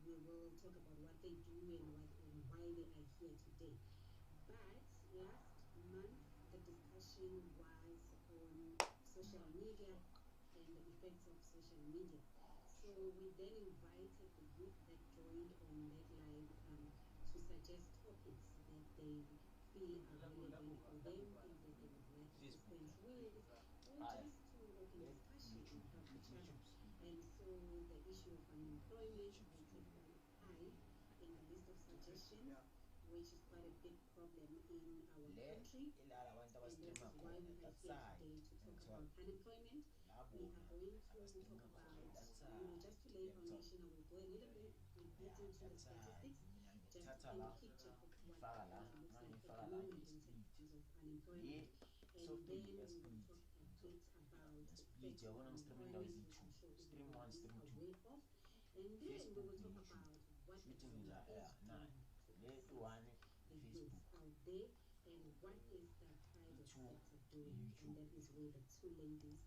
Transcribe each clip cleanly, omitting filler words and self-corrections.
we will talk about what they do and why they are here today. But last month, the discussion was on social media and the effects of social media. So we then invited the youth that joined on that live to suggest topics that they feel are relevant for them and that they would like us to spend 2 minutes or just to open discussion and help each other. And so the issue of unemployment rated very high in the list of suggestions, which is quite a big problem in our country. And that is why we are here today to talk about unemployment. We are going to talk about, just to lay foundation, I will go a little bit into the statistics just to paint a picture of what the country looks like at the moment in terms of unemployment. And then we will talk a bit about the effects of unemployment, which I'm sure everybody is aware of. And then we will talk about what the government is doing to assist the youth out there and what is the private sector doing. And that is where the two ladies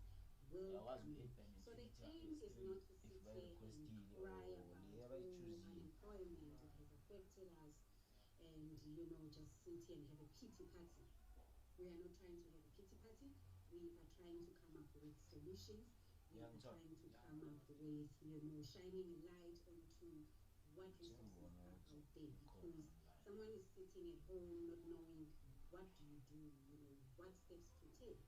will come in. So the aim is not to sit here and cry about, oh, unemployment, it has affected us, and just sit here and have a pity party. We are not trying to have a pity party. We are trying to come up with solutions. We are trying to come up with, shining a light onto what resources are out there, because someone is sitting at home not knowing what do you do, what steps to take,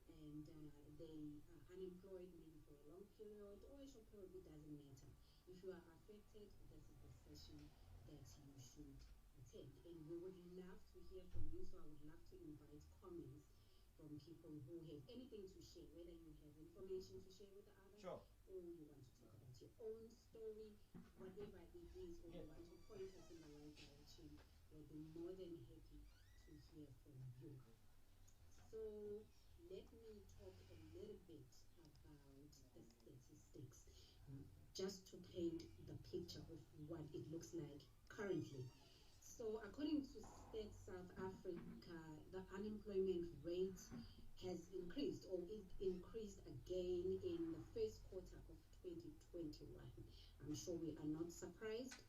and they are unemployed maybe for a long period or a short period, it doesn't matter. If you are affected, this is the session that you should attend. And we would love to hear from you, so I would love to invite comments from people who have anything to share, whether you have information to share with the others, or you want to talk about your own story, whatever it is, or you want to point us in the right direction. We'll be more than happy to hear from you. So let me talk a little bit about the statistics, just to paint the picture of what it looks like currently. So according to Stats South Africa, the unemployment rate has increased, or it increased again in the first quarter of 2021. I'm sure we are not surprised.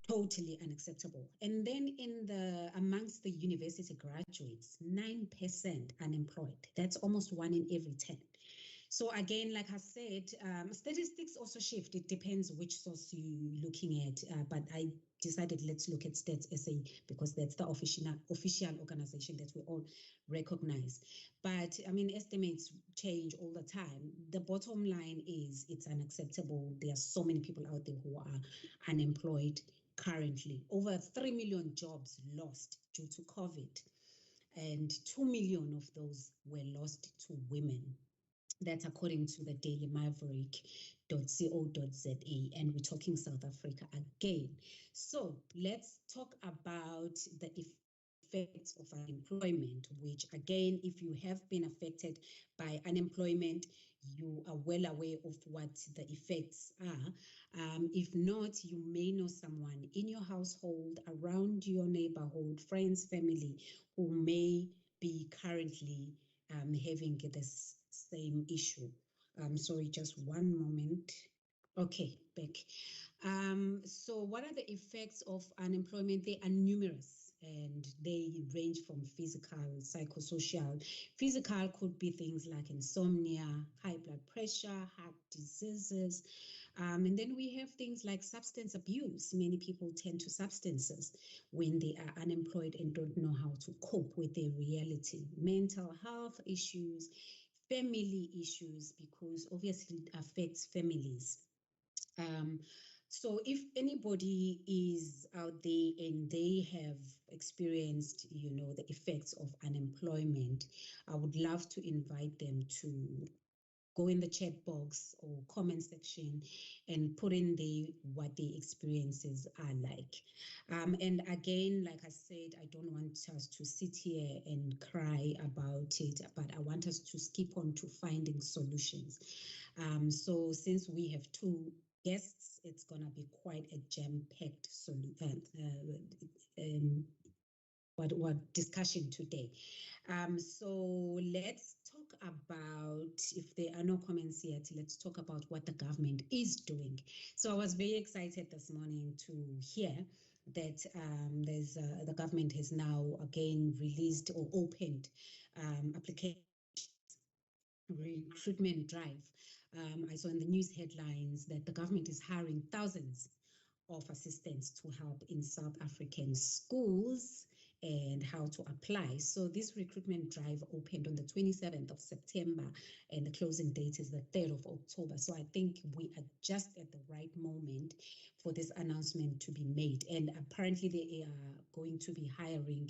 Totally unacceptable. And then in the amongst the university graduates, 9% unemployed. That's almost one in every 10. So again, like I said, statistics also shift. It depends which source you're looking at. But I decided let's look at Stats SA because that's the official organization that we all recognize. But I mean, estimates change all the time. The bottom line is it's unacceptable. There are so many people out there who are unemployed currently. Over 3 million jobs lost due to COVID, and 2 million of those were lost to women. That's according to the Daily Maverick.co.za, and we're talking South Africa again. So let's talk about the effects of unemployment, which again, if you have been affected by unemployment, you are well aware of what the effects are. If not, you may know someone in your household, around your neighborhood, friends, family, who may be currently having this same issue. Sorry, just one moment. Okay, back. So what are the effects of unemployment? They are numerous and they range from physical, psychosocial. Physical could be things like insomnia, high blood pressure, heart diseases. And then we have things like substance abuse. Many people turn to substances when they are unemployed and don't know how to cope with their reality. Mental health issues, family issues, because obviously it affects families. So if anybody is out there and they have experienced, the effects of unemployment, I would love to invite them to go in the chat box or comment section and put in the what the experiences are like. And again, like I said, I don't want us to sit here and cry about it, but I want us to skip on to finding solutions. So since we have two guests, it's gonna be quite a jam-packed what discussion today. So let's talk about, if there are no comments yet, let's talk about what the government is doing. So I was very excited this morning to hear that the government has now again released or opened application recruitment drive. I saw in the news headlines that the government is hiring thousands of assistants to help in South African schools and how to apply. So this recruitment drive opened on the 27th of September and the closing date is the 3rd of October. So I think we are just at the right moment for this announcement to be made. And apparently they are going to be hiring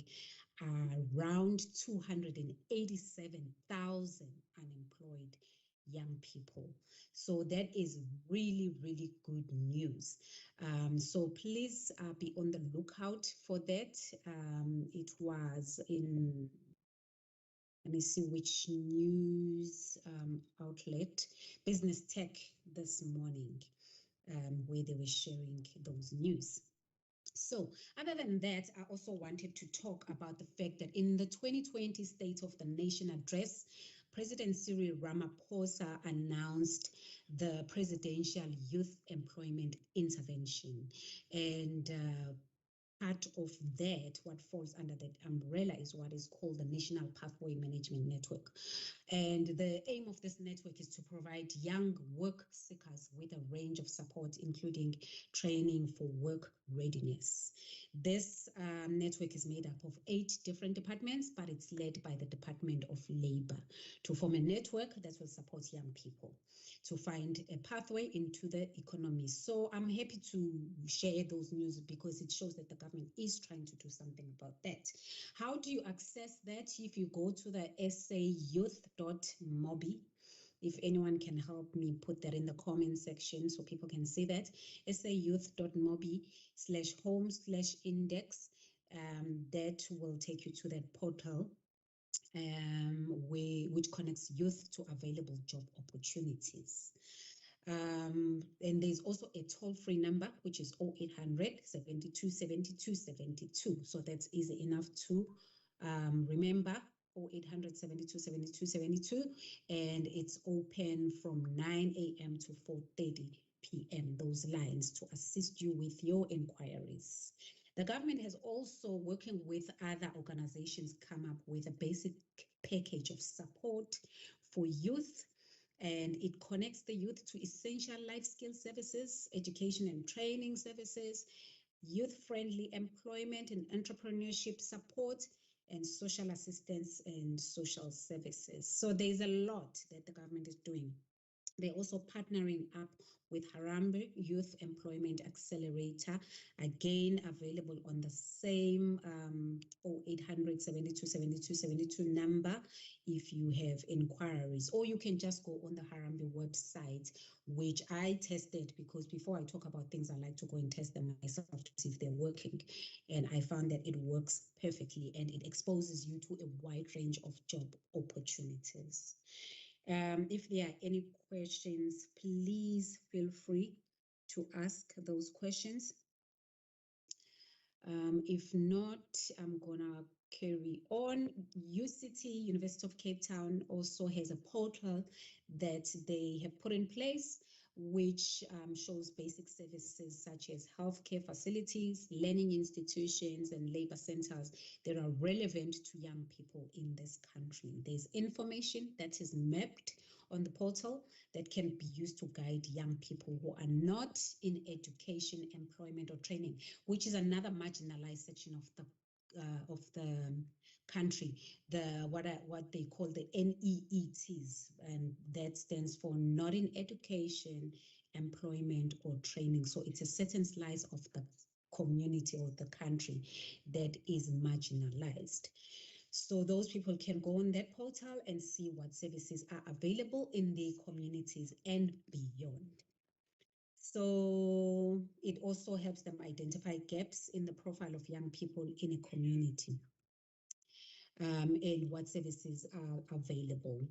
around 287,000 unemployed young people. So that is really, really good news. So please be on the lookout for that. It was in, let me see which news outlet, Business Tech this morning, where they were sharing those news. So other than that, I also wanted to talk about the fact that in the 2020 State of the Nation address, President Cyril Ramaphosa announced the Presidential Youth Employment Intervention. And part of that, what falls under that umbrella, is what is called the National Pathway Management Network. And the aim of this network is to provide young work seekers with a range of support, including training for work readiness. This network is made up of 8 different departments, but it's led by the Department of Labor to form a network that will support young people to find a pathway into the economy. So I'm happy to share those news because it shows that the government is trying to do something about that. How do you access that? If you go to the sayouth.mobi, if anyone can help me put that in the comment section so people can see that, sayouth.mobi/home/index, that will take you to that portal which connects youth to available job opportunities. And there's also a toll-free number, which is 0800 72 72 72. So that's easy enough to remember, 0800 72 72 72. And it's open from 9 a.m. to 4:30 p.m., those lines to assist you with your inquiries. The government has also, working with other organizations, come up with a basic package of support for youth, and it connects the youth to essential life skill services, education and training services, youth-friendly employment and entrepreneurship support, and social assistance and social services. So there's a lot that the government is doing. They're also partnering up with Harambee Youth Employment Accelerator, again available on the same 0800 72 72 72 number if you have inquiries, or you can just go on the Harambee website, which I tested, because before I talk about things, I like to go and test them myself to see if they're working. And I found that it works perfectly and it exposes you to a wide range of job opportunities. If there are any questions, please feel free to ask those questions. If not, I'm gonna carry on. UCT, University of Cape Town, also has a portal that they have put in place, which shows basic services such as healthcare facilities, learning institutions, and labor centers that are relevant to young people in this country. There's information that is mapped on the portal that can be used to guide young people who are not in education, employment, or training, which is another marginalized section of the country, what they call the NEETs, and that stands for not in education, employment or training. So it's a certain slice of the community or the country that is marginalized. So those people can go on that portal and see what services are available in their communities and beyond. So it also helps them identify gaps in the profile of young people in a community, and what services are available.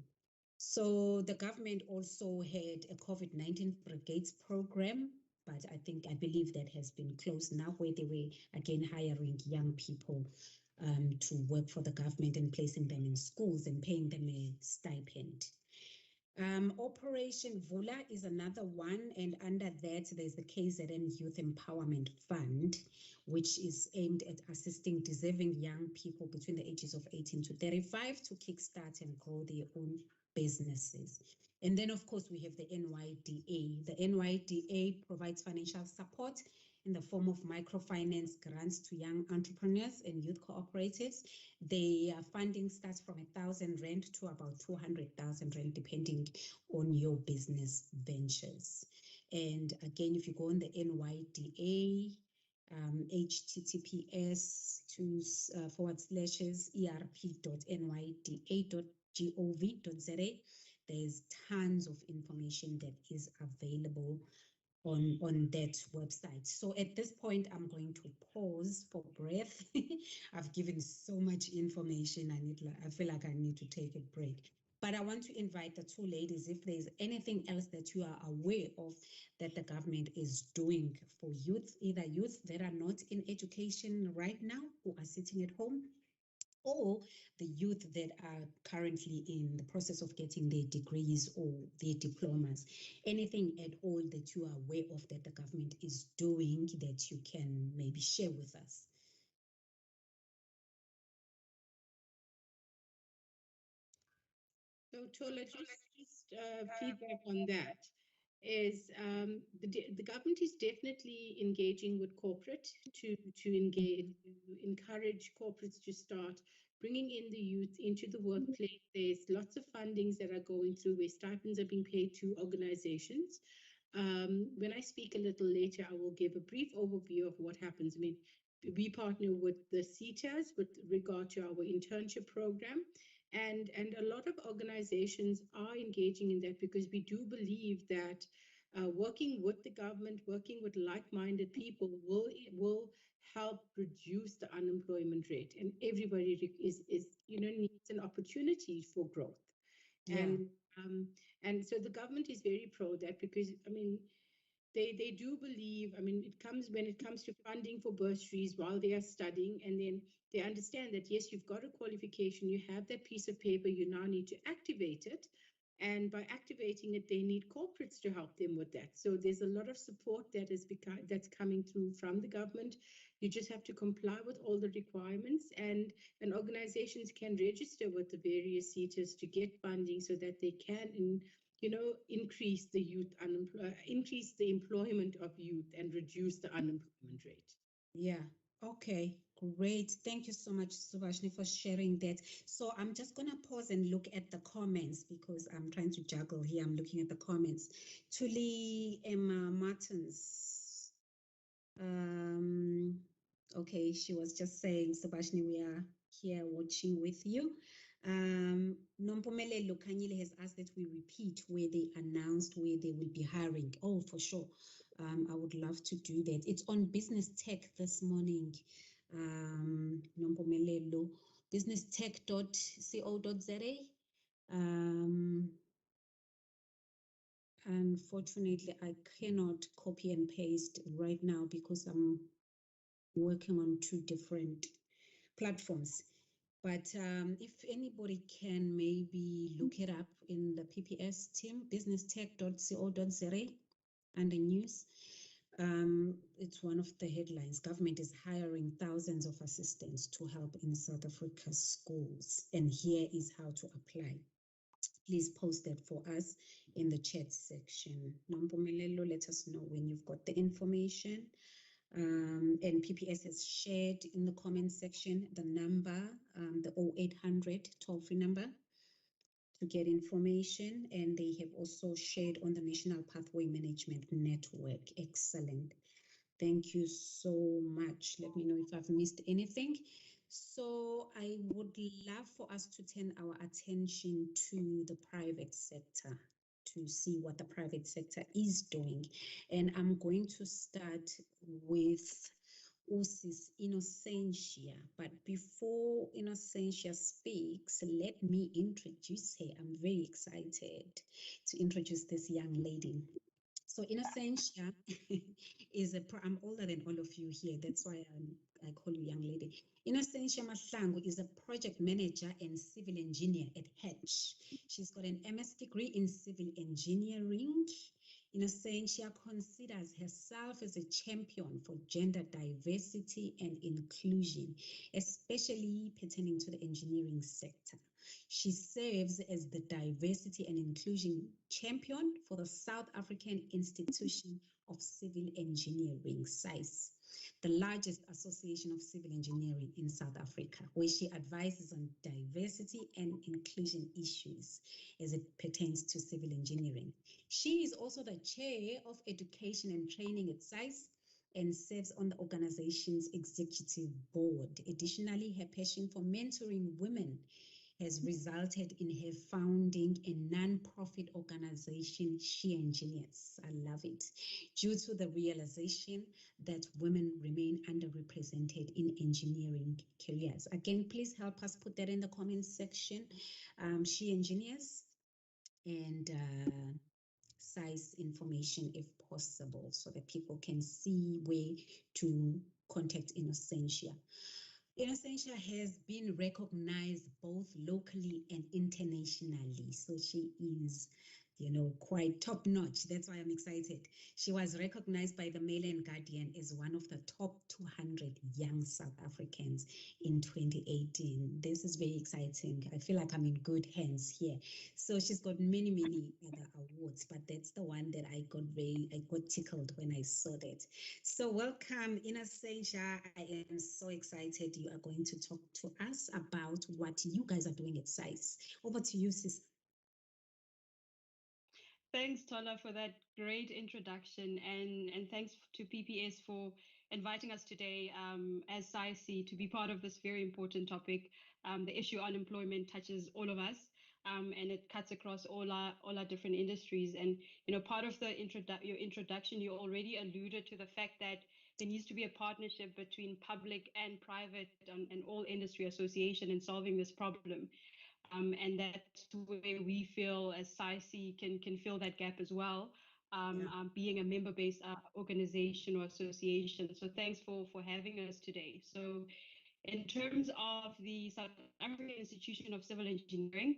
So the government also had a COVID-19 brigades program, but I believe that has been closed now, where they were again hiring young people to work for the government and placing them in schools and paying them a stipend. Operation Vula is another one, and under that there's the KZN Youth Empowerment Fund, which is aimed at assisting deserving young people between the ages of 18 to 35 to kickstart and grow their own businesses. And then, of course, we have the NYDA. The NYDA provides financial support in the form of microfinance grants to young entrepreneurs and youth cooperatives. Their funding starts from 1,000 rand to about 200,000 rand, depending on your business ventures. And again, if you go on the NYDA, https://erp.nyda.gov.za, there's tons of information that is available on that website. So at this point, I'm going to pause for breath. I've given so much information. I feel like I need to take a break. But I want to invite the two ladies, if there's anything else that you are aware of that the government is doing for youth, either youth that are not in education right now or are sitting at home, or the youth that are currently in the process of getting their degrees or their diplomas. Anything at all that you are aware of that the government is doing that you can maybe share with us? So Thola, just feedback on that is the government is definitely engaging with corporate to engage, to encourage corporates to start bringing in the youth into the workplace. There's lots of fundings that are going through where stipends are being paid to organizations. When I speak a little later, I will give a brief overview of what happens. I mean, we partner with the CETAs with regard to our internship program. And a lot of organizations are engaging in that because we do believe that working with the government, working with like-minded people will help reduce the unemployment rate. And everybody is needs an opportunity for growth. Yeah. And so the government is very pro that because, I mean, they do believe, I mean, when it comes to funding for bursaries while they are studying, and then they understand that, yes, you've got a qualification, you have that piece of paper, you now need to activate it. And by activating it, they need corporates to help them with that. So there's a lot of support that's coming through from the government. You just have to comply with all the requirements, and organizations can register with the various CETAs to get funding so that they can increase increase the employment of youth and reduce the unemployment rate. Yeah. Okay, great. Thank you so much, Subhashni, for sharing that. So I'm just going to pause and look at the comments because I'm trying to juggle here. I'm looking at the comments. Tuli Emma Martins. Okay, she was just saying, Subhashni, we are here watching with you. Nompumelelo Kanyile has asked that we repeat where they announced where they will be hiring. Oh, for sure. I would love to do that. It's on Business Tech this morning. Nompumelelo, businesstech.co.za. Unfortunately, I cannot copy and paste right now because I'm working on two different platforms. But if anybody can maybe look it up in the PPS team, businesstech.co.za, under news, it's one of the headlines. Government is hiring thousands of assistants to help in South Africa's schools. And here is how to apply. Please post that for us in the chat section. Nompumelelo, let us know when you've got the information. And PPS has shared in the comment section the number, the 0800 toll-free number to get information, and they have also shared on the National Pathway Management Network. Excellent. Thank you so much. Let me know if I've missed anything. So I would love for us to turn our attention to the private sector to see what the private sector is doing. And I'm going to start with Usis Innocentia. But before Innocentia speaks, let me introduce her. I'm very excited to introduce this young lady. So Innocentia is I'm older than all of you here. That's why I call you young lady. Innocentia Mahlangu is a project manager and civil engineer at Hatch. She's got an MS degree in civil engineering. Innocentia considers herself as a champion for gender diversity and inclusion, especially pertaining to the engineering sector. She serves as the Diversity and Inclusion Champion for the South African Institution of Civil Engineering, SAIS, the largest association of civil engineering in South Africa, where she advises on diversity and inclusion issues as it pertains to civil engineering. She is also the chair of education and training at SAIS and serves on the organization's executive board. Additionally, her passion for mentoring women has resulted in her founding a non-profit organization, She Engineers. I love it. Due to the realization that women remain underrepresented in engineering careers. Again, please help us put that in the comments section. She Engineers and size information if possible, so that people can see where to contact Innocentia. Innocentia has been recognized both locally and internationally. So she is, quite top notch. That's why I'm excited. She was recognized by the Mail and Guardian as one of the top 200 young South Africans in 2018. This is very exciting. I feel like I'm in good hands here. So she's got many, many other awards, but that's the one that I got tickled when I saw that. So welcome, Innocentia. I am so excited you are going to talk to us about what you guys are doing at SAIS. Over to you, sis. Thanks, Thola, for that great introduction, and thanks to PPS for inviting us today as SAIC to be part of this very important topic. The issue of unemployment touches all of us, and it cuts across all our different industries. And part of your introduction, you already alluded to the fact that there needs to be a partnership between public and private and all industry association in solving this problem. And that's where we feel as SAIC can fill that gap as well, being a member-based organization or association. So thanks for having us today. So in terms of the South African Institution of Civil Engineering,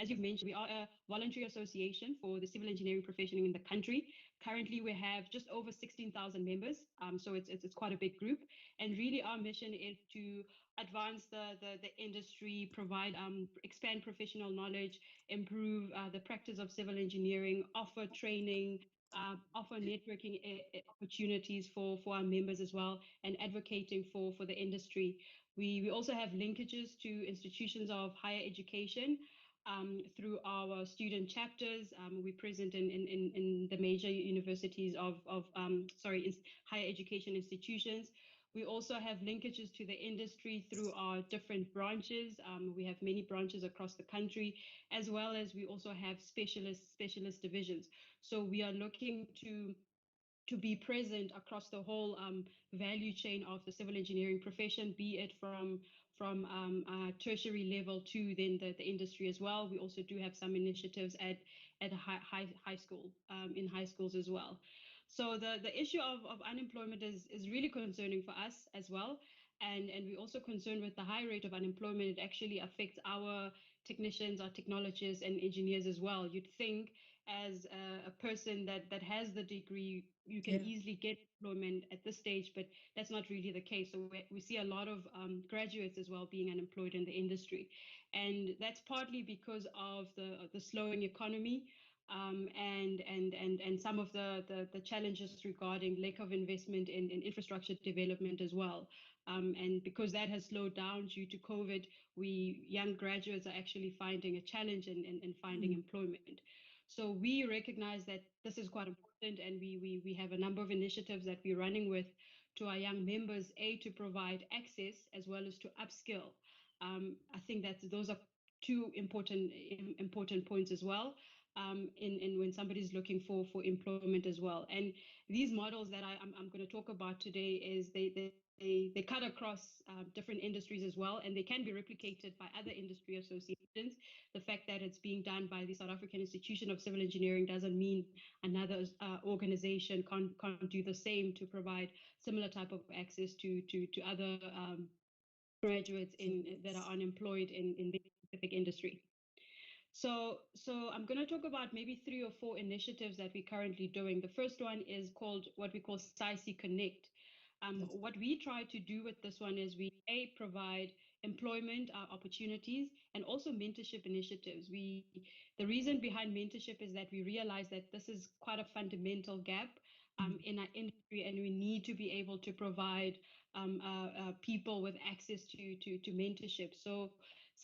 as you've mentioned, we are a voluntary association for the civil engineering profession in the country. Currently, we have just over 16,000 members, so it's quite a big group. And really, our mission is to advance the industry, provide expand professional knowledge, improve the practice of civil engineering, offer training, offer networking opportunities for our members as well, and advocating for the industry. We also have linkages to institutions of higher education through our student chapters. We're present in the major universities higher education institutions. We also have linkages to the industry through our different branches. We have many branches across the country, as well as we also have specialist divisions. So we are looking to be present across the whole value chain of the civil engineering profession, be it from tertiary level to then the industry as well. We also do have some initiatives at high school, in high schools as well. So the issue of unemployment is really concerning for us as well. And we're also concerned with the high rate of unemployment. It actually affects our technicians, our technologists, and engineers as well. You'd think as a person that has the degree, you can easily get employment at this stage, but that's not really the case. So we see a lot of graduates as well being unemployed in the industry. And that's partly because of the slowing economy. and some of the challenges regarding lack of investment in infrastructure development as well. And because that has slowed down due to COVID, we young graduates are actually finding a challenge in finding employment. So we recognize that this is quite important, and we have a number of initiatives that we're running with to our young members, to provide access as well as to upskill. I think that those are two important points as well, in when somebody's looking for employment as well. And these models that I'm going to talk about today is they cut across different industries as well, and they can be replicated by other industry associations. The fact that it's being done by the South African Institution of Civil Engineering doesn't mean another organization can't do the same to provide similar type of access to other graduates that are unemployed in the specific industry. So I'm going to talk about maybe 3 or 4 initiatives that we're currently doing. The first one is called what we call SAICI Connect. What we try to do with this one is we provide employment opportunities and also mentorship initiatives. The reason behind mentorship is that we realize that this is quite a fundamental gap in our industry, and we need to be able to provide people with access to mentorship. So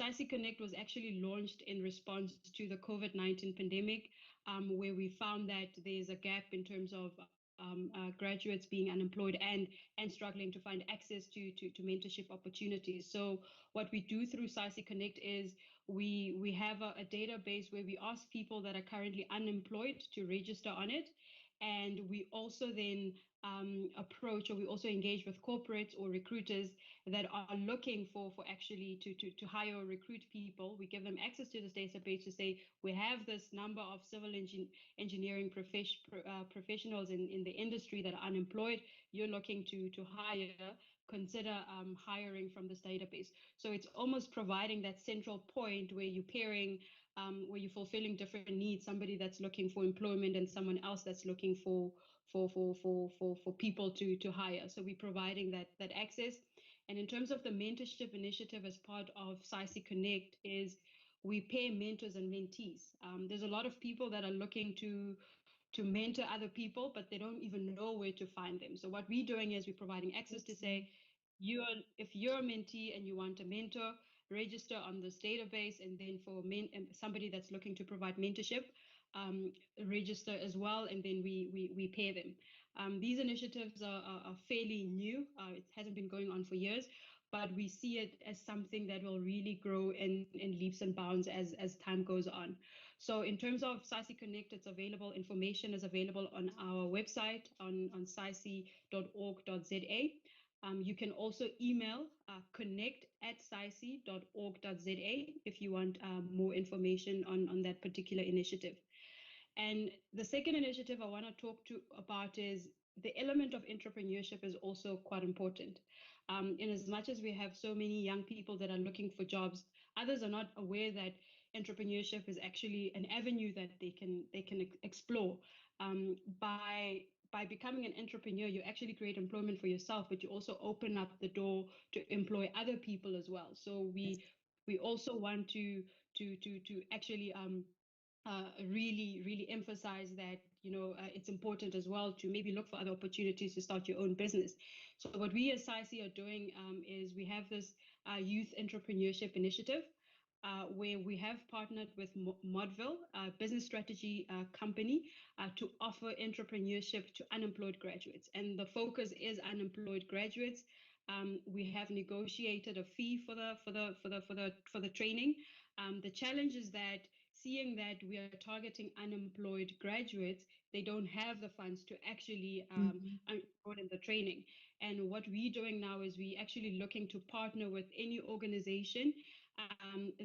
SAICI Connect was actually launched in response to the COVID-19 pandemic, where we found that there's a gap in terms of graduates being unemployed and struggling to find access to mentorship opportunities. So what we do through SAICI Connect is we have a database where we ask people that are currently unemployed to register on it. And we also then approach, or we also engage with corporates or recruiters that are looking for actually to hire or recruit people. We give them access to this database to say, we have this number of civil engineering professionals in the industry that are unemployed. You're looking to hire, consider hiring from this database. So it's almost providing that central point where you're pairing, where you're fulfilling different needs, somebody that's looking for employment and someone else that's looking for people to hire. So we're providing that access. And in terms of the mentorship initiative as part of SAICI Connect is we pair mentors and mentees. There's a lot of people that are looking to mentor other people, but they don't even know where to find them. So what we're doing is we're providing access to say, if you're a mentee and you want a mentor, register on this database, and then for somebody that's looking to provide mentorship, register as well, and then we pair them. These initiatives are fairly new. It hasn't been going on for years, but we see it as something that will really grow in leaps and bounds as time goes on. So in terms of SAICI Connect, it's available. Information is available on our website on saici.org.za. You can also email connect@saici.org.za if you want more information on that particular initiative. And the second initiative I want to talk about is the element of entrepreneurship is also quite important. In as much as we have so many young people that are looking for jobs, others are not aware that entrepreneurship is actually an avenue that they can explore. By becoming an entrepreneur, you actually create employment for yourself, but you also open up the door to employ other people as well. So we also want to actually really emphasize that it's important as well to maybe look for other opportunities to start your own business. So what we as SAICI are doing is we have this youth entrepreneurship initiative where we have partnered with Modville, a business strategy company, to offer entrepreneurship to unemployed graduates. And the focus is unemployed graduates. We have negotiated a fee for the training. The challenge is that seeing that we are targeting unemployed graduates, they don't have the funds to actually enroll in the training. And what we're doing now is we actually looking to partner with any organization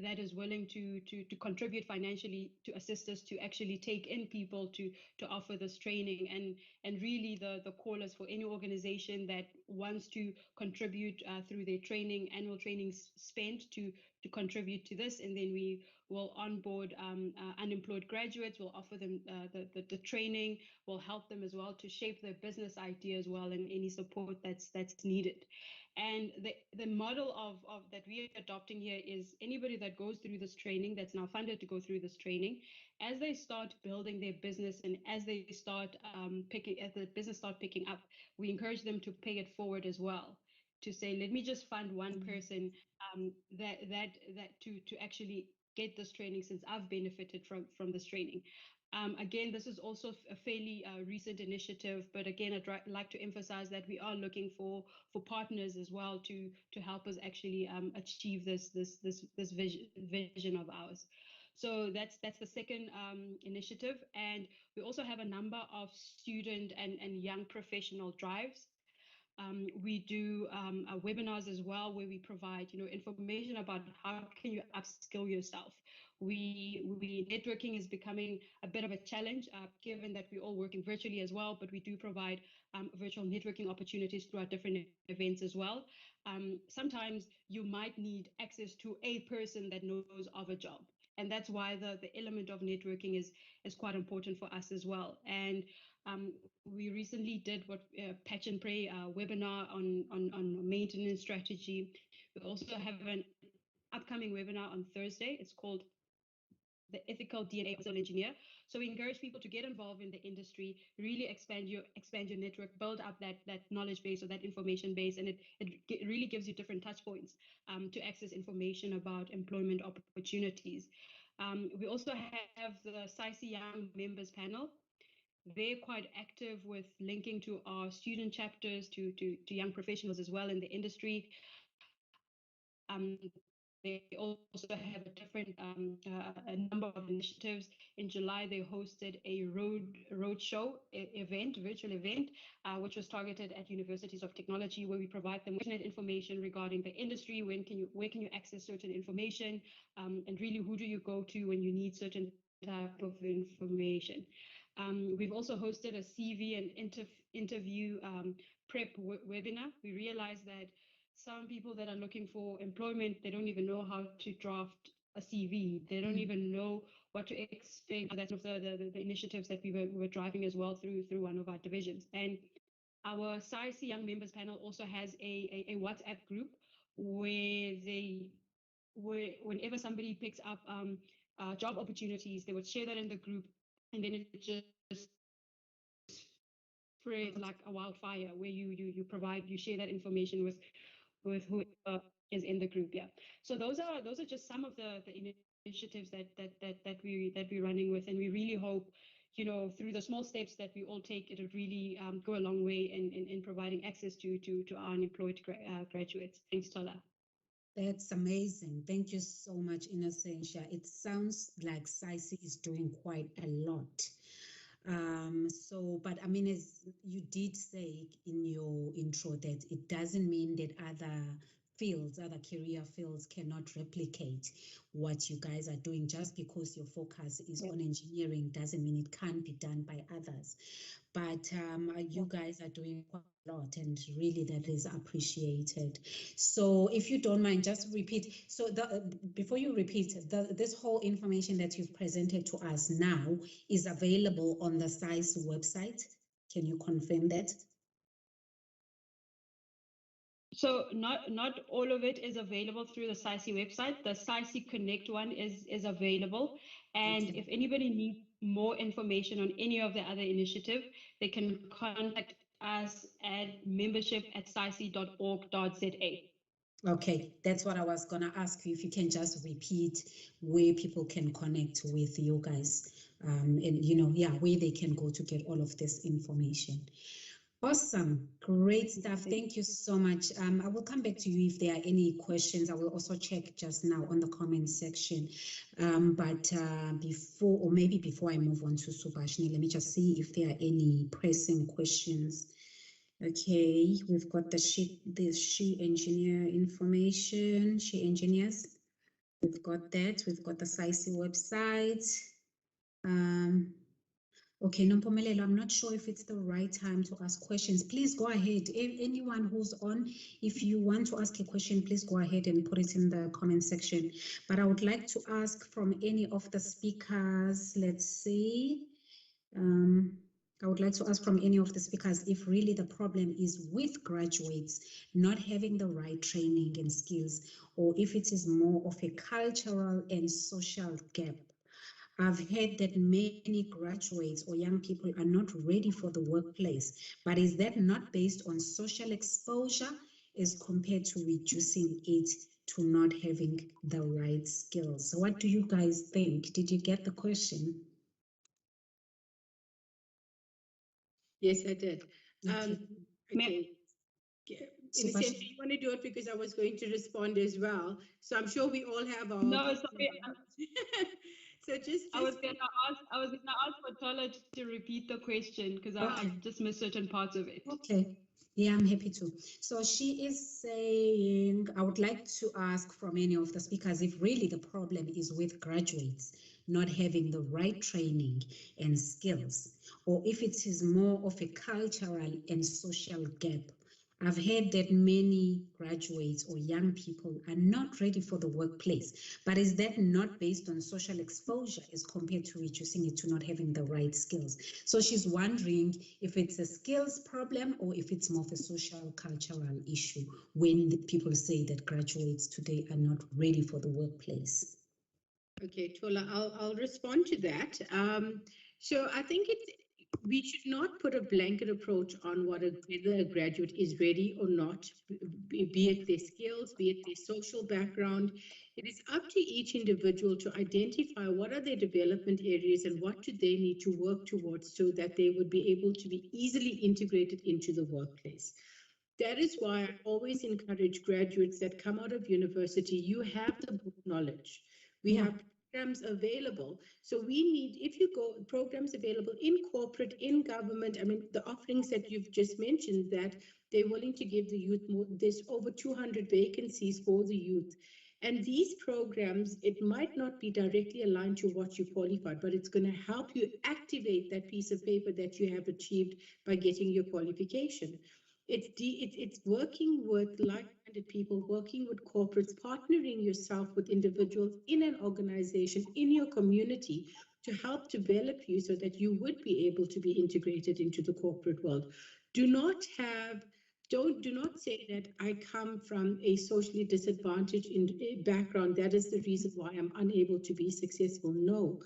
that is willing to contribute financially to assist us to actually take in people to offer this training. And really the call is for any organization that wants to contribute through their training, annual training spent to contribute to this, and then we will onboard unemployed graduates. We'll offer them the training. We'll help them as well to shape their business idea as well, and any support that's needed. And the model of that we are adopting here is anybody that goes through this training, that's now funded to go through this training, as they start building their business and as they start as the business start picking up, we encourage them to pay it forward as well, to say, let me just fund one person that to actually get this training, since I've benefited from this training. Again, this is also a fairly recent initiative, but again, I'd like to emphasize that we are looking for partners as well to help us actually achieve this vision of ours. So that's the second initiative, and we also have a number of student and young professional drives. We do webinars as well, where we provide information about how can you upskill yourself. Networking is becoming a bit of a challenge, given that we're all working virtually as well, but we do provide virtual networking opportunities through our different events as well. Sometimes you might need access to a person that knows of a job, and that's why the element of networking is quite important for us as well. And we recently did what Patch and Pray webinar on maintenance strategy. We also have an upcoming webinar on Thursday. It's called the ethical DNA of a civil engineer. So we encourage people to get involved in the industry, really expand your network, build up that knowledge base or that information base, and it really gives you different touch points to access information about employment opportunities. We also have the SAICI Young Members Panel. They're quite active with linking to our student chapters, to young professionals as well in the industry. They also have a different a number of initiatives. In July, they hosted a roadshow event, virtual event, which was targeted at universities of technology, where we provide them with information regarding the industry. Where can you access certain information, and really, who do you go to when you need certain type of information. We've also hosted a CV and interview prep webinar. We realized that some people that are looking for employment, they don't even know how to draft a CV. They don't even know what to expect. That's one of the initiatives that we were driving as well through one of our divisions. And our SAICI Young Members Panel also has a WhatsApp group where whenever somebody picks up job opportunities, they would share that in the group, and then it just spreads like a wildfire, where you share that information with whoever is in the group. Yeah. So those are just some of the initiatives that we're running with, and we really hope, through the small steps that we all take, it'll really go a long way in providing access to our unemployed graduates. Thanks, Thola. That's amazing. Thank you so much, Innocentia. It sounds like SAICI is doing quite a lot. But I mean, as you did say in your intro, that it doesn't mean that other career fields cannot replicate what you guys are doing. Just because your focus is on engineering doesn't mean it can't be done by others. But you guys are doing quite a lot, and really that is appreciated. So if you don't mind, just repeat. So before you repeat, this whole information that you've presented to us now is available on the SAICI website. Can you confirm that? So not all of it is available through the SAICI website. The SAICI Connect one is available. And if anybody needs more information on any of the other initiative, they can contact us at membership@saici.org.za. Okay, that's what I was going to ask you, if you can just repeat where people can connect with you guys, and where they can go to get all of this information. Awesome, great stuff. Thank you so much. I will come back to you if there are any questions. I will also check just now on the comment section. But before I move on to Subhashini, let me just see if there are any pressing questions. Okay, we've got the She Engineer information, She Engineers. We've got that. We've got the SAICI website. Okay, Nompumelelo, I'm not sure if it's the right time to ask questions. Please go ahead. Anyone who's on, if you want to ask a question, please go ahead and put it in the comment section. But I would like to ask from any of the speakers, let's see. I would like to ask from any of the speakers if really the problem is with graduates not having the right training and skills, or if it is more of a cultural and social gap. I've heard that many graduates or young people are not ready for the workplace, but is that not based on social exposure as compared to reducing it to not having the right skills? So what do you guys think? Did you get the question? Yes, I did. Okay. Okay. In a sense, you want to do it because I was going to respond as well. So I'm sure we all have our. No, sorry. So just I was gonna ask for Thola to repeat the question because I just missed certain parts of it. Okay. Yeah, I'm happy to. So she is saying, I would like to ask from any of the speakers if really the problem is with graduates not having the right training and skills, or if it is more of a cultural and social gap. I've heard that many graduates or young people are not ready for the workplace, but is that not based on social exposure as compared to reducing it to not having the right skills? So she's wondering if it's a skills problem or if it's more of a social cultural issue when the people say that graduates today are not ready for the workplace. Okay, Thola, I'll respond to that. So I think we should not put a blanket approach on whether a graduate is ready or not, be it their skills, be it their social background. It is up to each individual to identify what are their development areas and what do they need to work towards so that they would be able to be easily integrated into the workplace. That is why I always encourage graduates that come out of university, you have the book knowledge. We have programs available. So we need, if you go, programs available in corporate, in government, I mean, the offerings that you've just mentioned that they're willing to give the youth more, there's over 200 vacancies for the youth. And these programs, it might not be directly aligned to what you qualified, but it's going to help you activate that piece of paper that you have achieved by getting your qualification. It's working with like-minded people, working with corporates, partnering yourself with individuals in an organization, in your community, to help develop you so that you would be able to be integrated into the corporate world. Do not say that I come from a socially disadvantaged background. That is the reason why I'm unable to be successful. No.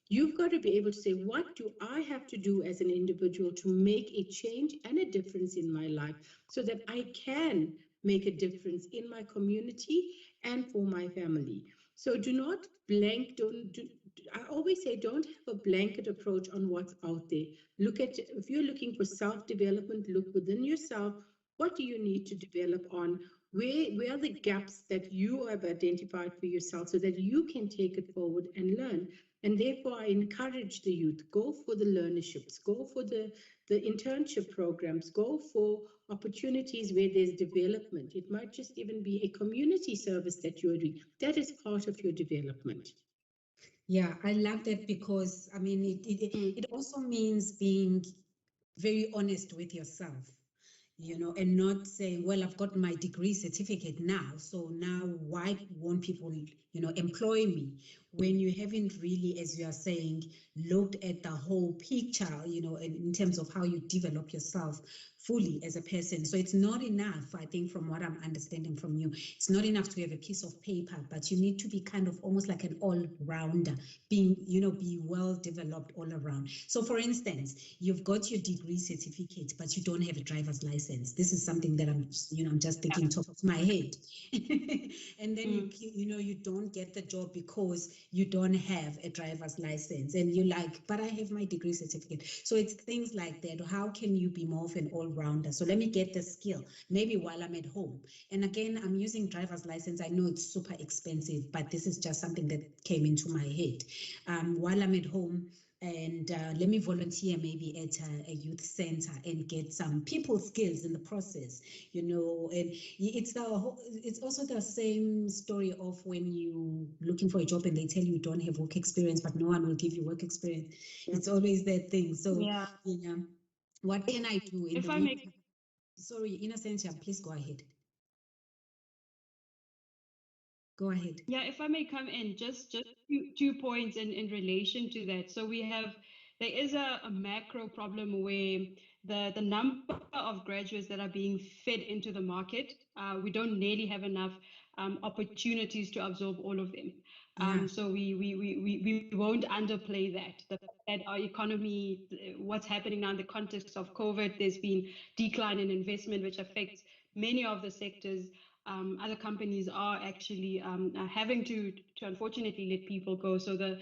You've got to be able to say, what do I have to do as an individual to make a change and a difference in my life so that I can make a difference in my community and for my family? So do not I always say, don't have a blanket approach on what's out there. Look at, if you're looking for self-development, look within yourself. What do you need to develop on? Where are the gaps that you have identified for yourself so that you can take it forward and learn? And therefore, I encourage the youth, go for the learnerships, go for the internship programs, go for opportunities where there's development. It might just even be a community service that you're doing. That is part of your development. Yeah, I love that because, I mean, it also means being very honest with yourself, you know, and not saying, well, I've got my degree certificate now, so now why won't people, you know, employ me? When you haven't really, as you are saying, looked at the whole picture, you know, in terms of how you develop yourself fully as a person. So it's not enough, I think, from what I'm understanding from you, it's not enough to have a piece of paper, but you need to be kind of almost like an all-rounder, being, you know, be well developed all around. So for instance, you've got your degree certificate, but you don't have a driver's license. This is something that I'm just thinking top of my head. And then you don't get the job because you don't have a driver's license, and you're like, but I have my degree certificate. So it's things like that. How can you be more of an all-rounder? So let me get the skill maybe while I'm at home. And again, I'm using driver's license. I know it's super expensive, but this is just something that came into my head. While I'm at home, and let me volunteer maybe at a youth center and get some people skills in the process, you know. And it's also the same story of when you looking for a job and they tell you don't have work experience, but no one will give you work experience. It's always that thing. So Yeah. you know, what can I do in If the I may, sorry, Innocentia, please go ahead. Go ahead. yeah, if I may come in, just two points in relation to that. So there is a macro problem where the number of graduates that are being fed into the market, we don't nearly have enough opportunities to absorb all of them. Yeah. So we won't underplay that. The fact that our economy, what's happening now in the context of COVID, there's been decline in investment, which affects many of the sectors. Other companies are actually having to unfortunately let people go. So the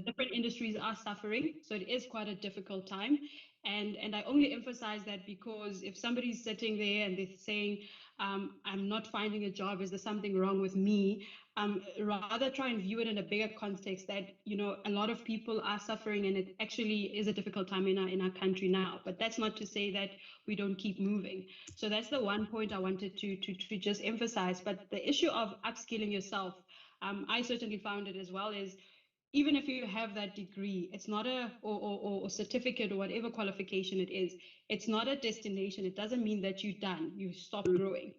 different industries are suffering. So it is quite a difficult time. And I only emphasize that because if somebody's sitting there and they're saying, I'm not finding a job, is there something wrong with me? Rather try and view it in a bigger context that, you know, a lot of people are suffering and it actually is a difficult time in our country now. But that's not to say that we don't keep moving. So that's the one point I wanted to just emphasize. But the issue of upskilling yourself, I certainly found it as well, is even if you have that degree, it's not or certificate or whatever qualification it is, it's not a destination. It doesn't mean that you're done, you stop growing.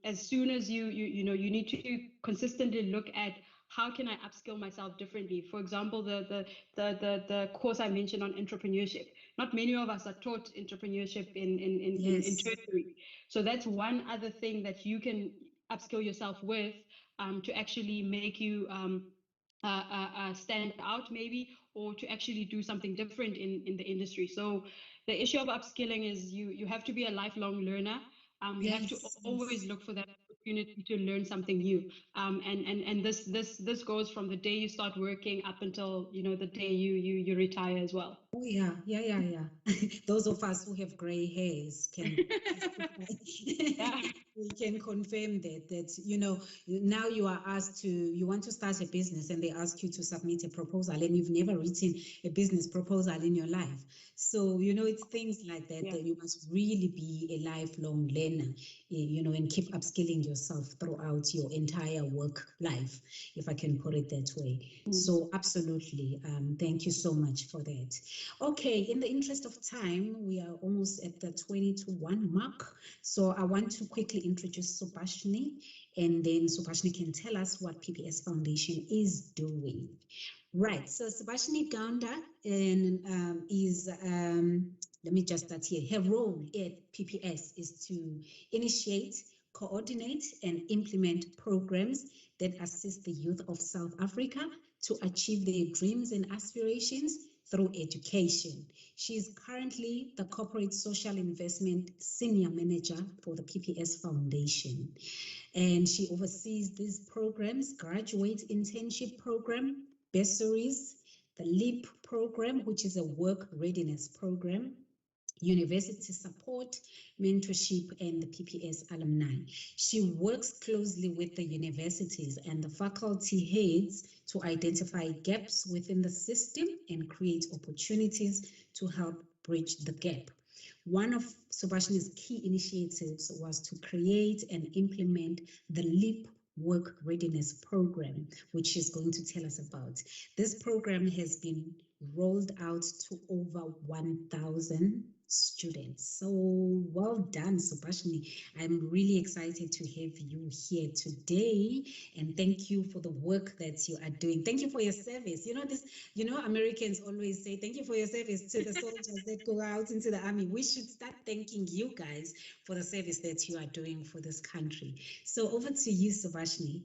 As soon as you know, you need to consistently look at how can I upskill myself differently. For example, the course I mentioned on entrepreneurship. Not many of us are taught entrepreneurship in tertiary. So that's one other thing that you can upskill yourself with to actually make you stand out maybe, or to actually do something different in the industry. So the issue of upskilling is you have to be a lifelong learner. You have to always look for that opportunity to learn something new. And this goes from the day you start working up until, you know, the day you retire as well. Oh yeah. Those of us who have gray hairs can Yeah. we can confirm that you know, now you are asked to, you want to start a business and they ask you to submit a proposal and you've never written a business proposal in your life. So you know, it's things like that that you must really be a lifelong learner, you know, and keep upskilling yourself throughout your entire work life, if I can put it that way. So absolutely, thank you so much for that. Okay, in the interest of time, we are almost at the 20 to 1 mark. So I want to quickly introduce Subhashini, and then Subhashini can tell us what PPS Foundation is doing. Right, so Subhashini Gaunda is, let me just start here. Her role at PPS is to initiate, coordinate, and implement programs that assist the youth of South Africa to achieve their dreams and aspirations through education. She is currently the Corporate Social Investment Senior Manager for the PPS Foundation. And she oversees these programs: graduate internship program, bursaries, the LEAP program, which is a work readiness program, university support, mentorship, and the PPS alumni. She works closely with the universities and the faculty heads to identify gaps within the system and create opportunities to help bridge the gap. One of Subhashini's key initiatives was to create and implement the LEAP Work Readiness Program, which she's going to tell us about. This program has been rolled out to over 1,000 students. So well done, Subhashini. I'm really excited to have you here today, and thank you for the work that you are doing. Thank you for your service. You know, Americans always say thank you for your service to the soldiers that go out into the army. We should start thanking you guys for the service that you are doing for this country. So over to you, Subhashini.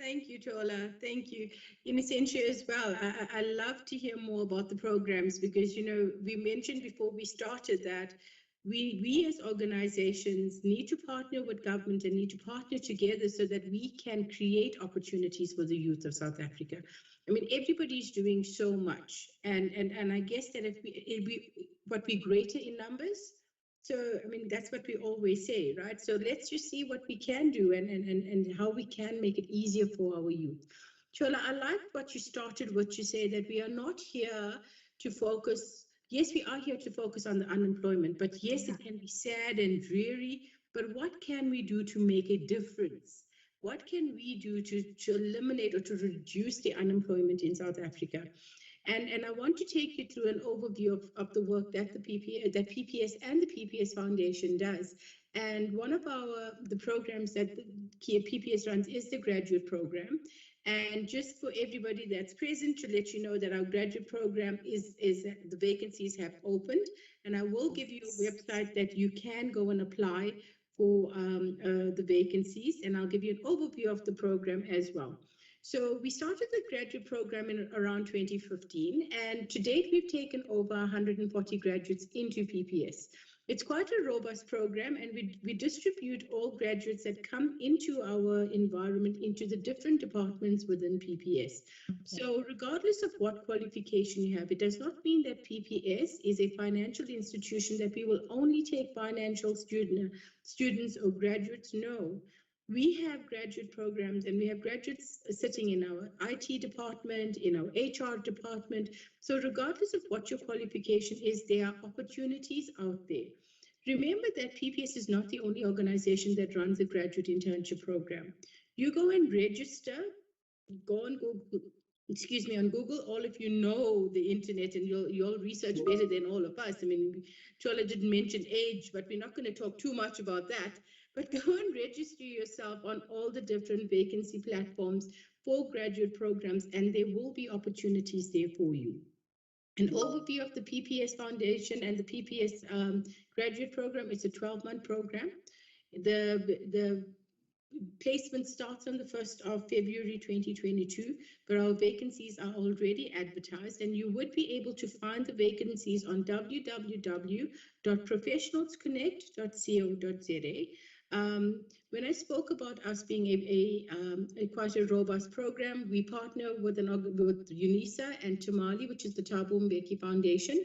Thank you, Thola. Thank you. In Essentia as well, I love to hear more about the programs because, you know, we mentioned before we started that we as organizations need to partner with government and need to partner together so that we can create opportunities for the youth of South Africa. I mean, everybody's doing so much. And I guess that if we're greater in numbers. So, I mean, that's what we always say, right? So let's just see what we can do and how we can make it easier for our youth Thola, I like what you started with, to say that we are not here to focus. Yes, we are here to focus on the unemployment, but yes, it can be sad and dreary. But what can we do to make a difference? What can we do to eliminate or to reduce the unemployment in South Africa? And I want to take you through an overview of the work that that PPS and the PPS Foundation does. And one of the programs that the PPS runs is the graduate program. And just for everybody that's present, to let you know that our graduate program is the vacancies have opened, and I will give you a website that you can go and apply for the vacancies, and I'll give you an overview of the program as well. So we started the graduate program in around 2015, and to date we've taken over 140 graduates into PPS. It's quite a robust program, and we distribute all graduates that come into our environment into the different departments within PPS. So regardless of what qualification you have, it does not mean that PPS is a financial institution that we will only take financial students or graduates. No. We have graduate programs, and we have graduates sitting in our IT department, in our HR department. So regardless of what your qualification is, there are opportunities out there. Remember that PPS is not the only organization that runs a graduate internship program. You go and register, go on Google, on Google. All of you know the internet, and you'll research better than all of us. I mean, Thola didn't mention age, but we're not going to talk too much about that. But go and register yourself on all the different vacancy platforms for graduate programs, and there will be opportunities there for you. An overview of the PPS Foundation and the PPS graduate program. It's a 12-month program. The placement starts on the 1st of February 2022, but our vacancies are already advertised, and you would be able to find the vacancies on www.professionalsconnect.co.za. When I spoke about us being quite a robust program, we partner with UNISA and Tamale, which is the Thabo Mbeki Foundation.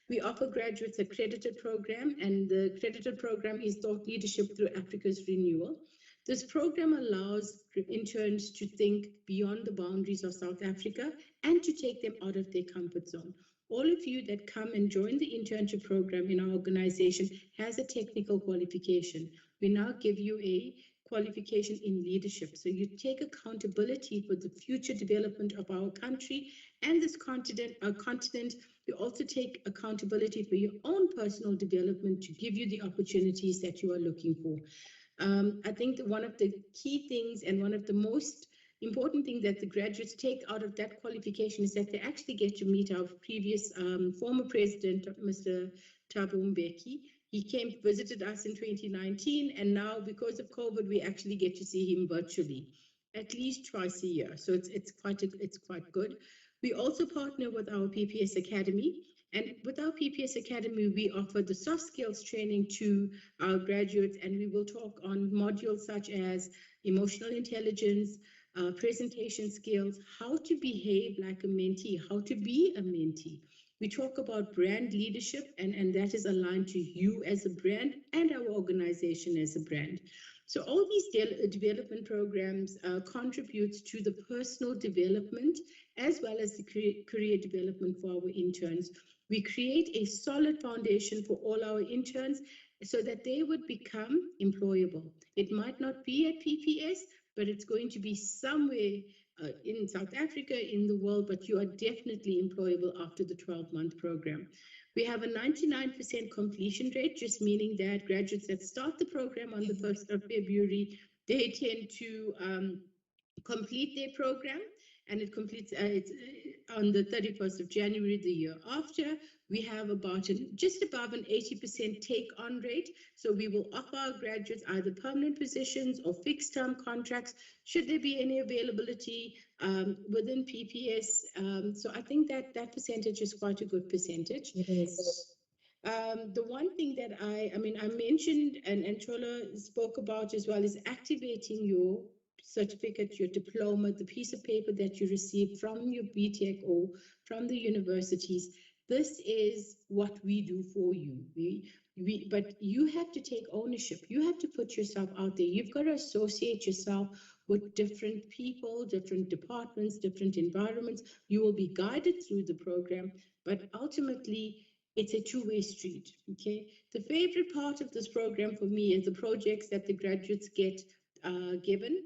We offer graduates a credited program, and the credited program is Thought Leadership Through Africa's Renewal. This program allows interns to think beyond the boundaries of South Africa and to take them out of their comfort zone. All of you that come and join the internship program in our organization has a technical qualification. We now give you a qualification in leadership. So you take accountability for the future development of our country and this continent. You also take accountability for your own personal development to give you the opportunities that you are looking for. I think that one of the key things and one of the most important things that the graduates take out of that qualification is that they actually get to meet our previous former president, Mr. Thabo Mbeki. He came, visited us in 2019, and now because of COVID, we actually get to see him virtually, at least twice a year. So it's quite good. We also partner with our PPS Academy. And with our PPS Academy, we offer the soft skills training to our graduates, and we will talk on modules such as emotional intelligence, presentation skills, how to behave like a mentee, how to be a mentee. We talk about brand leadership, and that is aligned to you as a brand and our organization as a brand. So all these development programs contribute to the personal development as well as the career development for our interns. We create a solid foundation for all our interns so that they would become employable. It might not be at PPS, but it's going to be somewhere in South Africa, in the world, but you are definitely employable after the 12-month program. We have a 99% completion rate, just meaning that graduates that start the program on the 1st of February, they tend to complete their program, and it completes it's on the 31st of January the year after. We have just above an 80% take-on rate. So we will offer our graduates either permanent positions or fixed-term contracts, should there be any availability within PPS. So I think that percentage is quite a good percentage. It is. The one thing that I mentioned and Thola spoke about as well is activating your certificate, your diploma, the piece of paper that you receive from your BTech or from the universities. This is what we do for you. But you have to take ownership. You have to put yourself out there. You've got to associate yourself with different people, different departments, different environments. You will be guided through the program, but ultimately it's a two-way street. Okay. The favorite part of this program for me is the projects that the graduates get given.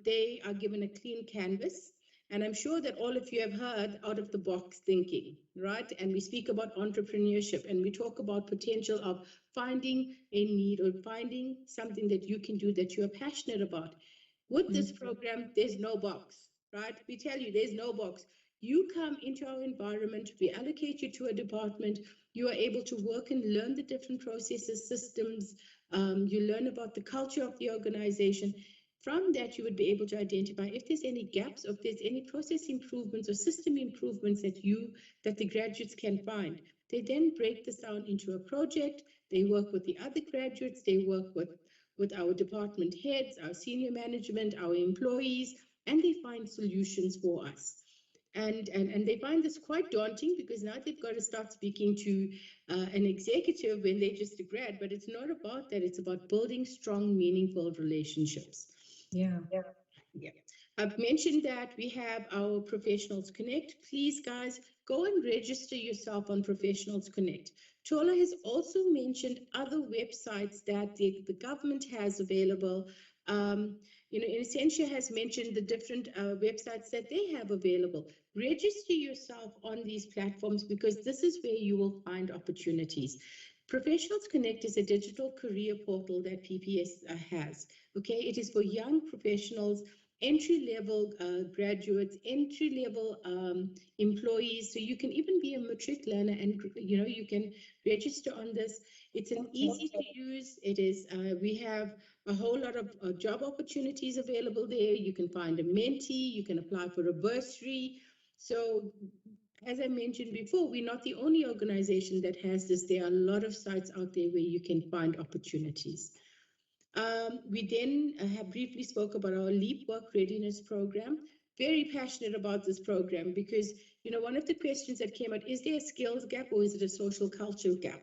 They are given a clean canvas. And I'm sure that all of you have heard out of the box thinking, right? And we speak about entrepreneurship and we talk about potential of finding a need or finding something that you can do that you are passionate about. With this program, there's no box, right? We tell you there's no box. You come into our environment, we allocate you to a department, you are able to work and learn the different processes, systems, you learn about the culture of the organization. From that, you would be able to identify if there's any gaps, or if there's any process improvements or system improvements that the graduates can find. They then break this down into a project. They work with the other graduates. They work with our department heads, our senior management, our employees, and they find solutions for us. And they find this quite daunting because now they've got to start speaking to an executive when they're just a grad, but it's not about that. It's about building strong, meaningful relationships. Yeah. I've mentioned that we have our Professionals Connect. Please, guys, go and register yourself on Professionals Connect. Thola has also mentioned other websites that the government has available. Essentia has mentioned the different websites that they have available. Register yourself on these platforms because this is where you will find opportunities. Professionals Connect is a digital career portal that PPS has. Okay, it is for young professionals, entry-level graduates, entry-level employees. So you can even be a matric learner, and you can register on this. It's an easy to use. It is. We have a whole lot of job opportunities available there. You can find a mentee. You can apply for a bursary. So, as I mentioned before, we're not the only organization that has this. There are a lot of sites out there where you can find opportunities. We then have briefly spoke about our Leap Work Readiness Program. Very passionate about this program because, one of the questions that came out, is there a skills gap or is it a social cultural gap?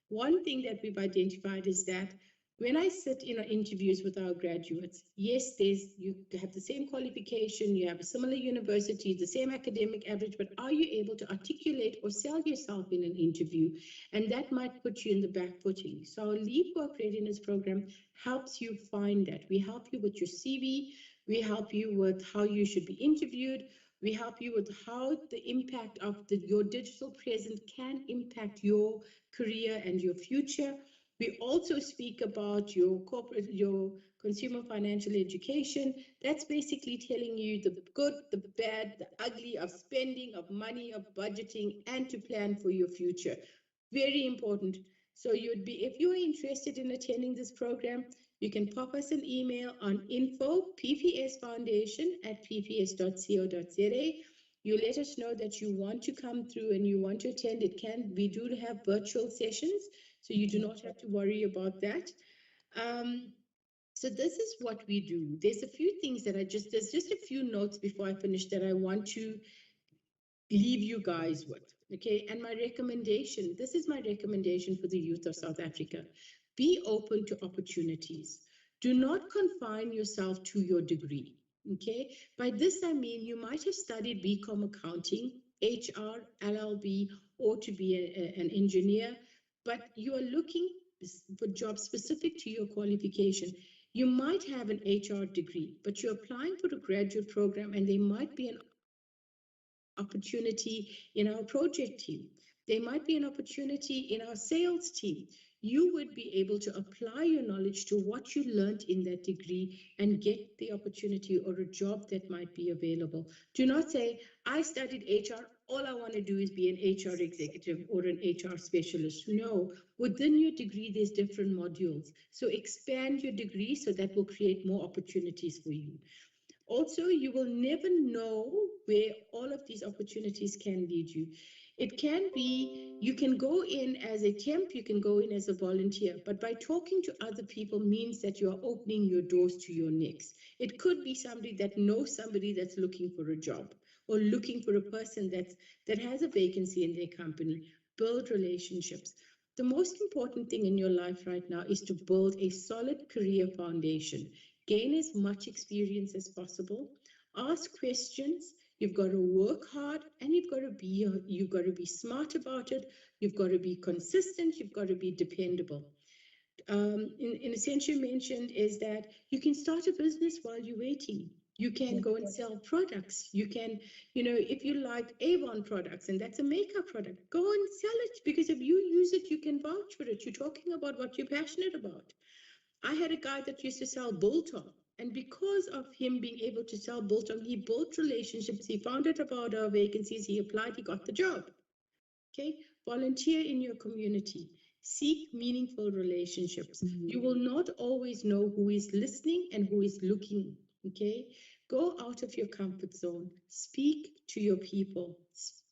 One thing that we've identified is that when I sit in interviews with our graduates, yes, you have the same qualification, you have a similar university, the same academic average, but are you able to articulate or sell yourself in an interview? And that might put you in the back footing. So our Leap Work Readiness Program helps you find that. We help you with your CV, we help you with how you should be interviewed, we help you with how the impact of your digital presence can impact your career and your future. We also speak about your consumer financial education. That's basically telling you the good, the bad, the ugly of spending, of money, of budgeting, and to plan for your future. Very important. So if you're interested in attending this program, you can pop us an email on info@pps.co.za. You let us know that you want to come through and you want to attend. We do have virtual sessions, so you do not have to worry about that. So this is what we do. There's a few things that there's just a few notes before I finish that I want to leave you guys with. Okay, and this is my recommendation for the youth of South Africa. Be open to opportunities. Do not confine yourself to your degree. Okay, by this I mean you might have studied BCom accounting, HR, LLB, or to be an engineer, but you are looking for jobs specific to your qualification. You might have an HR degree, but you're applying for a graduate program and there might be an opportunity in our project team. There might be an opportunity in our sales team. You would be able to apply your knowledge to what you learned in that degree and get the opportunity or a job that might be available. Do not say, I studied HR, all I want to do is be an HR executive or an HR specialist. No, within your degree, there's different modules. So expand your degree so that will create more opportunities for you. Also, you will never know where all of these opportunities can lead you. It can be, you can go in as a temp, you can go in as a volunteer, but by talking to other people means that you are opening your doors to your next. It could be somebody that knows somebody that's looking for a job or looking for a person that has a vacancy in their company. Build relationships. The most important thing in your life right now is to build a solid career foundation. gain as much experience as possible, ask questions. You've got to work hard, and you've got to be smart about it. You've got to be consistent. You've got to be dependable. In a sense, you mentioned is that you can start a business while you're waiting. You can go and sell products. You can, if you like Avon products and that's a makeup product, go and sell it, because if you use it, you can vouch for it. You're talking about what you're passionate about. I had a guy that used to sell biltong, and because of him being able to sell biltong, he built relationships. He found out about our vacancies. He applied. He got the job. Okay, volunteer in your community. Seek meaningful relationships. You will not always know who is listening and who is looking. Okay, go out of your comfort zone. Speak to your people.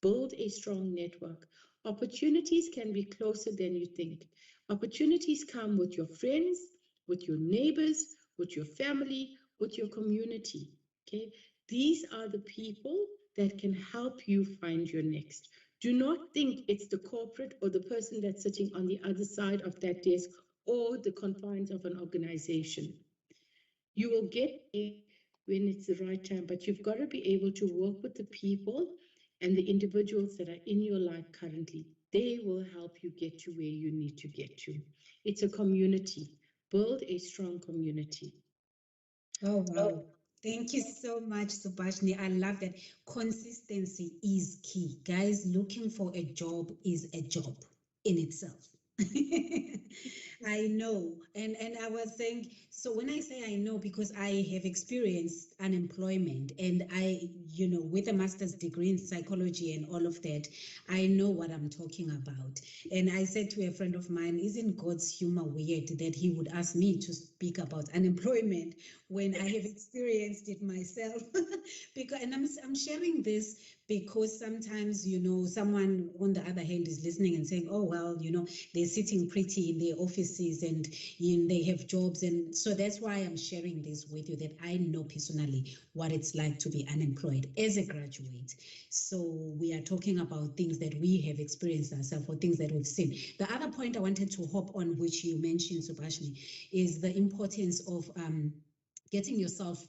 Build a strong network. Opportunities can be closer than you think. Opportunities come with your friends, with your neighbors, with your family, with your community. Okay, these are the people that can help you find your next. Do not think it's the corporate or the person that's sitting on the other side of that desk or the confines of an organization. You will get there when it's the right time, but you've got to be able to work with the people and the individuals that are in your life currently. They will help you get to where you need to get to. It's a community. Build a strong community. Oh, wow. Thank you so much, Subhashini. I love that. Consistency is key. Guys, looking for a job is a job in itself. I know. And I was saying, so when I say I know, because I have experienced unemployment, and I, with a master's degree in psychology and all of that, I know what I'm talking about. And I said to a friend of mine, isn't God's humor weird that he would ask me to speak about unemployment when I have experienced it myself? And I'm sharing this because sometimes, someone on the other hand is listening and saying, oh, well, they're sitting pretty in their offices and they have jobs. And so that's why I'm sharing this with you, that I know personally what it's like to be unemployed as a graduate. So we are talking about things that we have experienced ourselves, or things that we've seen. The other point I wanted to hop on, which you mentioned, Subhashini, is the importance of getting yourself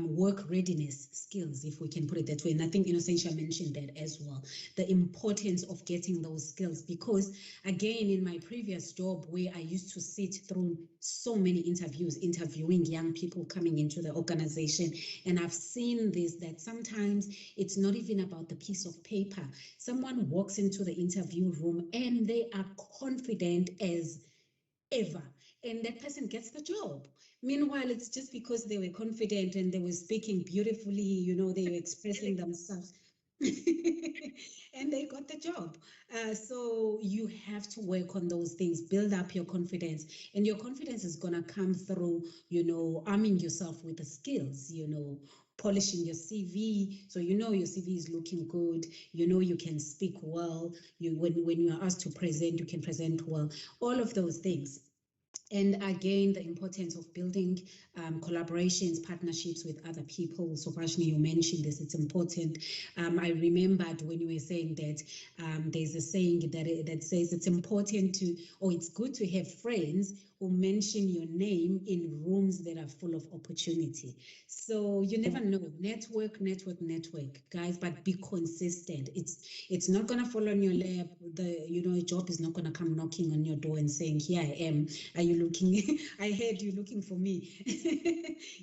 work readiness skills, if we can put it that way. And I think Innocentia mentioned that as well, the importance of getting those skills, because again, in my previous job where I used to sit through so many interviews, interviewing young people coming into the organization, and I've seen this, that sometimes it's not even about the piece of paper. Someone walks into the interview room and they are confident as ever, and that person gets the job. Meanwhile, it's just because they were confident and they were speaking beautifully, they were expressing themselves. And they got the job. So you have to work on those things, build up your confidence, and your confidence is going to come through, arming yourself with the skills, polishing your CV, so your CV is looking good, you can speak well, when you are asked to present, you can present well, all of those things. And again, the importance of building collaborations, partnerships with other people. So, Prashni, you mentioned this, it's important. I remembered when you were saying that there's a saying that says it's important it's good to have friends who mention your name in rooms that are full of opportunity. So you never know. Network, guys, but be consistent. It's not gonna fall on your lap. A job is not gonna come knocking on your door and saying, here I am. Are you looking? I heard you looking for me.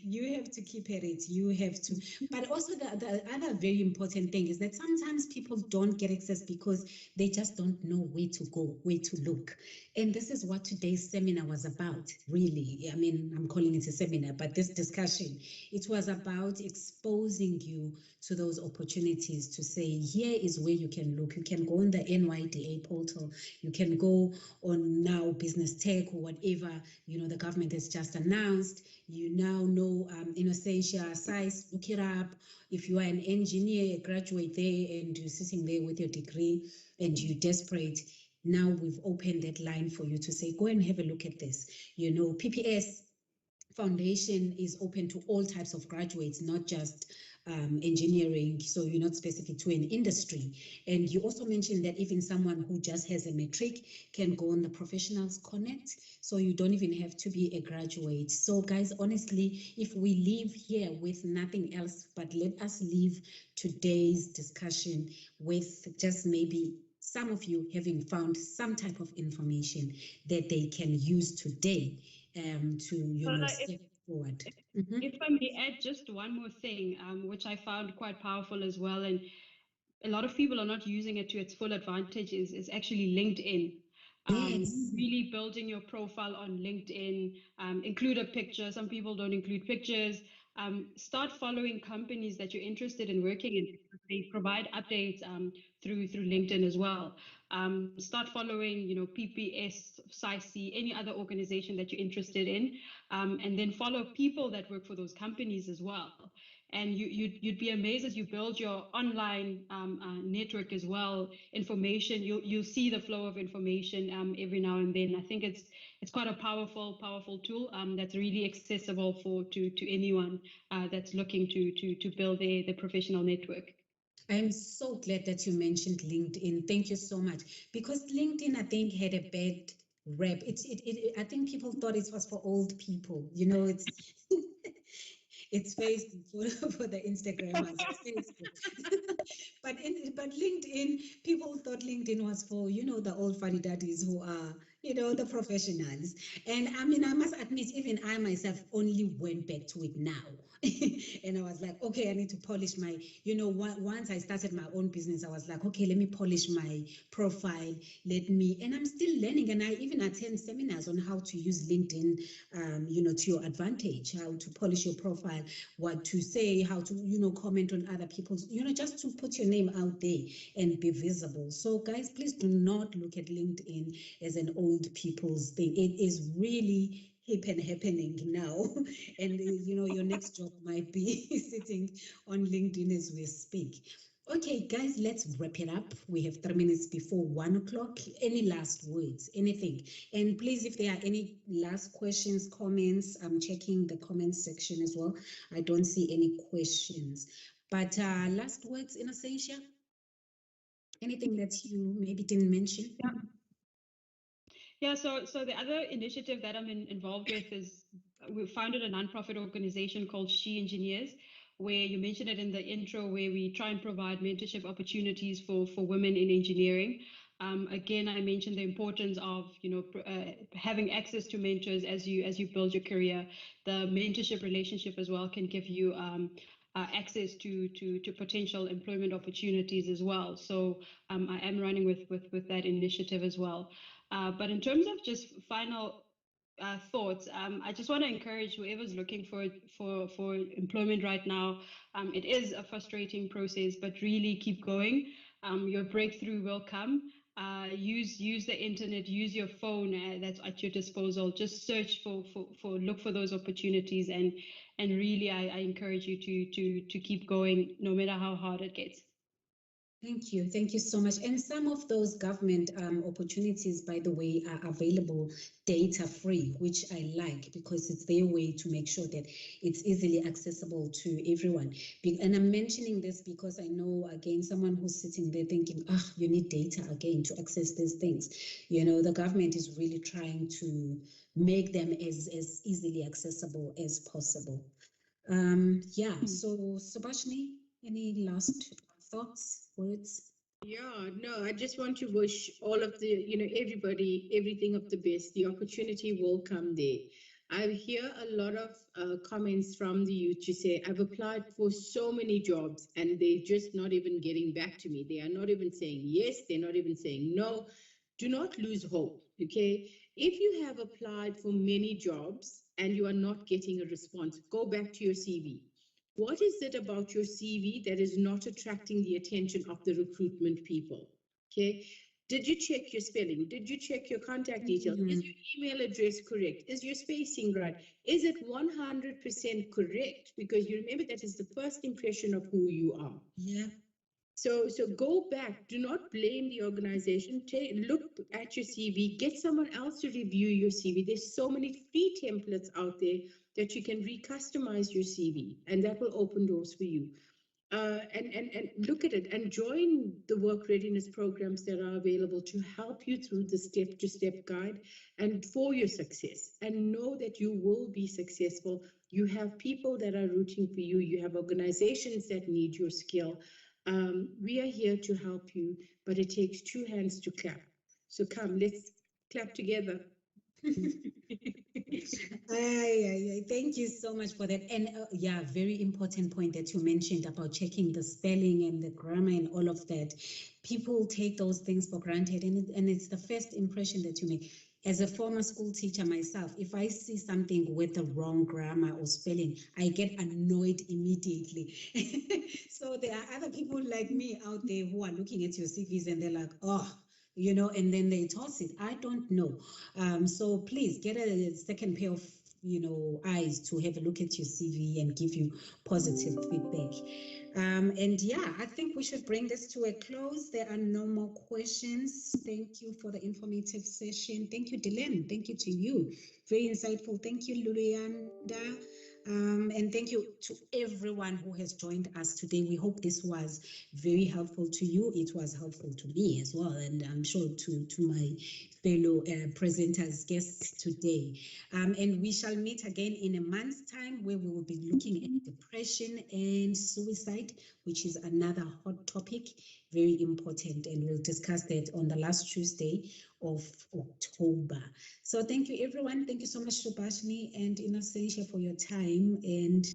You have to keep at it. You have to. But also the other very important thing is that sometimes people don't get access because they just don't know where to go, where to look. And this is what today's seminar was about, really. I mean, I'm calling it a seminar, but this discussion, it was about exposing you to those opportunities, to say, here is where you can look. You can go on the NYDA portal. You can go on Now Business Tech or whatever, the government has just announced. You now know Innocentia, SAIS, look it up. If you are an engineer, a graduate there, and you're sitting there with your degree and you're desperate, now we've opened that line for you to say, go and have a look at this. PPS Foundation is open to all types of graduates, not just engineering, so you're not specific to an industry. And you also mentioned that even someone who just has a matric can go on the Professionals Connect, so you don't even have to be a graduate. So guys, honestly, if we leave here with nothing else, but let us leave today's discussion with just maybe some of you having found some type of information that they can use today to, step forward. If I may add just one more thing, which I found quite powerful as well, and a lot of people are not using it to its full advantage, is actually LinkedIn. Yes. Really building your profile on LinkedIn, include a picture. Some people don't include pictures. Start following companies that you're interested in working in, because they provide updates through LinkedIn as well. Start following, PPS, SciC, any other organization that you're interested in, and then follow people that work for those companies as well. And you'd be amazed as you build your online network as well. Information, you'll see the flow of information every now and then. I think it's quite a powerful tool that's really accessible to anyone that's looking to build their professional network. I'm so glad that you mentioned LinkedIn. Thank you so much. Because LinkedIn, I think, had a bad rep. I think people thought it was for old people. It's it's Facebook for the Instagrammers. It's Facebook. but LinkedIn, people thought LinkedIn was for, the old fuddy daddies who are, the professionals. And I mean, I must admit, even I myself only went back to it now. And I was like, okay, I need to polish my, once I started my own business, I was like, okay, let me polish my profile. And I'm still learning. And I even attend seminars on how to use LinkedIn, to your advantage, how to polish your profile, what to say, how to, comment on other people's, just to put your name out there and be visible. So guys, please do not look at LinkedIn as an old people's thing. It is really hip and happening now. And your next job might be sitting on LinkedIn as we speak. Okay, guys, let's wrap it up. We have 3 minutes before 1 o'clock. Any last words, anything? And please, if there are any last questions, comments, I'm checking the comments section as well. I don't see any questions. But last words, Innocentia? Anything that you maybe didn't mention? Yeah, so the other initiative that I'm involved with is we founded a nonprofit organization called She Engineers, where you mentioned it in the intro, where we try and provide mentorship opportunities for women in engineering. Again, I mentioned the importance of having access to mentors as you build your career. The mentorship relationship as well can give you access to potential employment opportunities as well. So I am running with that initiative as well. But in terms of just final thoughts, I just want to encourage whoever's looking for employment right now. It is a frustrating process, but really keep going. Your breakthrough will come. Use the internet, use your phone that's at your disposal. Just search look for those opportunities, and really I encourage you to keep going no matter how hard it gets. Thank you. Thank you so much. And some of those government opportunities, by the way, are available data free, which I like, because it's their way to make sure that it's easily accessible to everyone. And I'm mentioning this because I know, again, someone who's sitting there thinking, you need data again to access these things. The government is really trying to make them as easily accessible as possible. So Subhashini, any last thoughts, words? Yeah, no, I just want to wish all of everybody, everything of the best. The opportunity will come there. I hear a lot of comments from the youth to say, I've applied for so many jobs and they're just not even getting back to me. They are not even saying yes, they're not even saying no. Do not lose hope, okay? If you have applied for many jobs and you are not getting a response, go back to your CV. What is it about your CV that is not attracting the attention of the recruitment people? Okay. Did you check your spelling? Did you check your contact details? Is your email address correct? Is your spacing right? Is it 100% correct? Because you remember that is the first impression of who you are. Yeah. So go back. Do not blame the organization. Look at your CV. Get someone else to review your CV. There's so many free templates out there that you can recustomize your CV, and that will open doors for you. and look at it and join the work readiness programs that are available to help you through the step-to-step guide and for your success. And know that you will be successful. You have people that are rooting for you. You have organizations that need your skill. We are here to help you, but it takes two hands to clap. So come, let's clap together. Thank you so much for that. And yeah, very important point that you mentioned about checking the spelling and the grammar and all of that. People take those things for granted, and it's the first impression that you make. As a former school teacher myself, if I see something with the wrong grammar or spelling, I get annoyed immediately. So there are other people like me out there who are looking at your CVs and they're like, oh, and then they toss it. I don't know. So please get a second pair of eyes to have a look at your CV and give you positive feedback. And yeah, I think we should bring this to a close. There are no more questions. Thank you for the informative session. Thank you, Dylan. Thank you to you. Very insightful. Thank you, Lurianda. And thank you to everyone who has joined us today. We hope this was very helpful to you. It was helpful to me as well, and I'm sure to my fellow presenters, guests today. And we shall meet again in a month's time, where we will be looking at depression and suicide, which is another hot topic, very important, and we'll discuss that on the last Tuesday of October. So thank you, everyone. Thank you so much, Subhashini and Innocentia, for your time, and